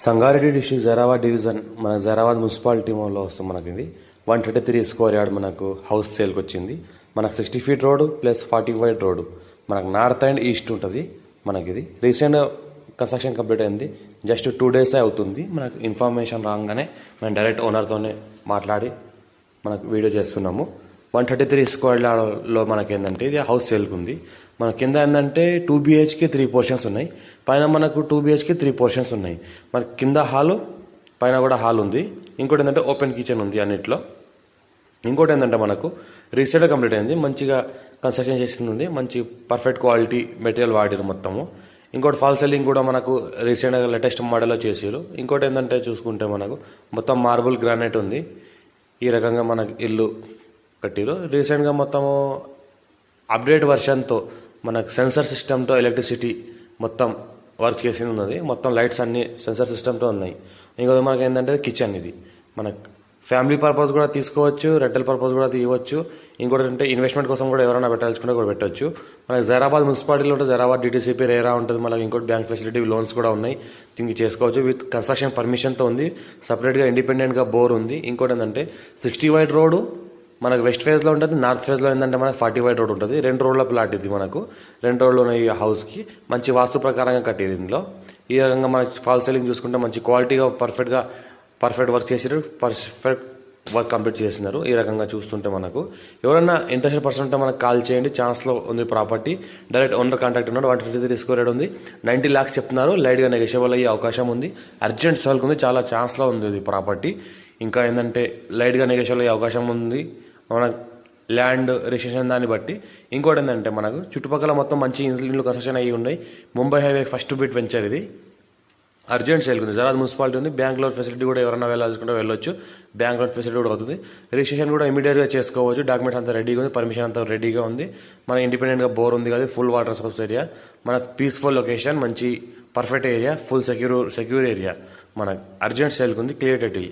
Sangareddy district Zaheerabad division మన జైరాబాద్ మున్సిపాలిటీలో వస్తుంది. మనకి ఇది 133 స్క్వేర్ యార్డ్ మనకు హౌస్ సేల్కి వచ్చింది. మనకు 60 feet road plus 40 feet road మనకు నార్త్ అండ్ ఈస్ట్ ఉంటుంది. మనకి ఇది రీసెంట్ కన్స్ట్రక్షన్ కంప్లీట్ అయింది. జస్ట్ 2 డేసే అవుతుంది. మనకు ఇన్ఫర్మేషన్ రాగానే మేము డైరెక్ట్ ఓనర్తోనే మాట్లాడి మనకు వీడియో చేస్తున్నాము. 133 స్క్వేర్ యార్డ్లో మనకి ఏంటంటే ఇది హౌస్ సేల్కి ఉంది. మన కింద ఏంటంటే 2 BHK 3 పోర్షన్స్ ఉన్నాయి. పైన మనకు 2 BHK 3 పోర్షన్స్ ఉన్నాయి. మన కింద హాలు పైన కూడా హాల్ ఉంది. ఇంకోటి ఏంటంటే ఓపెన్ కిచెన్ ఉంది అన్నిట్లో. ఇంకోటి ఏంటంటే మనకు రీసెంట్గా కంప్లీట్ అయింది. మంచిగా కన్స్ట్రక్షన్ చేసింది ఉంది. మంచి పర్ఫెక్ట్ క్వాలిటీ మెటీరియల్ వాడారు మొత్తము. ఇంకోటి ఫాల్ సీలింగ్ కూడా మనకు రీసెంట్గా లేటెస్ట్ మోడల్లో చేసారు. ఇంకోటి ఏంటంటే చూసుకుంటే మనకు మొత్తం మార్బుల్ గ్రానైట్ ఉంది. ఈ రకంగా మనకు ఇల్లు కట్టిరు. రీసెంట్గా మొత్తము అప్డేట్ వర్షన్తో మనకు సెన్సర్ సిస్టమ్తో ఎలక్ట్రిసిటీ మొత్తం వర్క్ చేసింది ఉన్నది. మొత్తం లైట్స్ అన్నీ సెన్సర్ సిస్టమ్తో ఉన్నాయి. ఇంకోటి మనకి ఏంటంటే కిచెన్ ఇది మనకు ఫ్యామిలీ పర్పస్ కూడా తీసుకోవచ్చు, రెంటల్ పర్పస్ కూడా తీయవచ్చు. ఇంకోటి అంటే ఇన్వెస్ట్మెంట్ కోసం కూడా ఎవరైనా పెట్టాల్సుకుంటే కూడా పెట్టవచ్చు. మనకి జైరాబాద్ మున్సిపాలిటీలో ఉంటుంది. జైరాబాద్ DTCP రేరా ఉంటుంది. మనకి ఇంకోటి బ్యాంక్ ఫెసిలిటీ లోన్స్ కూడా ఉన్నాయి. దీనికి చేసుకోవచ్చు. విత్ కన్స్ట్రక్షన్ పర్మిషన్తో ఉంది. సపరేట్గా ఇండిపెండెంట్గా బోర్ ఉంది. ఇంకోటి ఏంటంటే 60 ఫీట్ రోడ్డు మనకు వెస్ట్ ఫేజ్లో ఉంటుంది. నార్త్ ఫేజ్లో ఏంటంటే మనకు 40 ఫీట్ రోడ్ ఉంటుంది. 2 రోడ్ల ప్లాట్ ఇది. మనకు 2 రోడ్లు ఉన్నాయి. ఈ హౌస్కి మంచి వాస్తు ప్రకారంగా కట్టారు. ఇందులో ఈ రకంగా మనకి ఫాల్ సీలింగ్ చూసుకుంటే మంచి క్వాలిటీగా పర్ఫెక్ట్ వర్క్ చేసారు. పర్ఫెక్ట్ వర్క్ కంప్లీట్ చేసినారు. ఈ రకంగా చూస్తుంటే మనకు ఎవరైనా ఇంట్రెస్టెడ్ పర్సన్ ఉంటే మనకు కాల్ చేయండి. ఛాన్స్లో ఉంది ప్రాపర్టీ. డైరెక్ట్ ఓనర్ కాంటాక్ట్ ఉన్నాడు. 153 స్క్వేర్ యార్డ్ ఉంది. 90 lakhs చెప్తున్నారు. లైట్గా నెగోషియబుల్ అయ్యే అవకాశం ఉంది. అర్జెంట్ సేల్కి ఉంది. చాలా ఛాన్స్లో ఉంది ఇది ప్రాపర్టీ. ఇంకా ఏంటంటే లైట్గా నెగోషియబుల్ అయ్యే అవకాశం ఉంది. మన ల్యాండ్ రిజిస్ట్రేషన్ దాన్ని బట్టి. ఇంకోటి ఏంటంటే మనకు చుట్టుపక్కల మొత్తం మంచి ఇల్లు కన్స్ట్రక్షన్ అయ్యి ఉన్నాయి. Mumbai highway first bit venture ఇది. అర్జెంట్ సేల్కి ఉంది. జైరాబాద్ మున్సిపాలిటీ ఉంది. బ్యాంక్ లోన్ ఫెసిలిటీ కూడా ఎవరైనా వెళ్ళాల్సుకుంటే వెళ్ళొచ్చు. బ్యాంక్ లోన్ ఫెసిలిటీ కూడా అవుతుంది. రిజిస్ట్రేషన్ కూడా ఇమీడియట్గా చేసుకోవచ్చు. డాక్యుమెంట్స్ అంతా రెడీగా ఉంది. పర్మిషన్ అంతా రెడీగా ఉంది. మన ఇండిపెండెంట్గా బోర్ ఉంది కదా. Full water source area. మనకు పీస్ఫుల్ లొకేషన్. మంచి perfect area. Full secure area. మనకు అర్జెంట్ సేల్కి ఉంది. Clear title.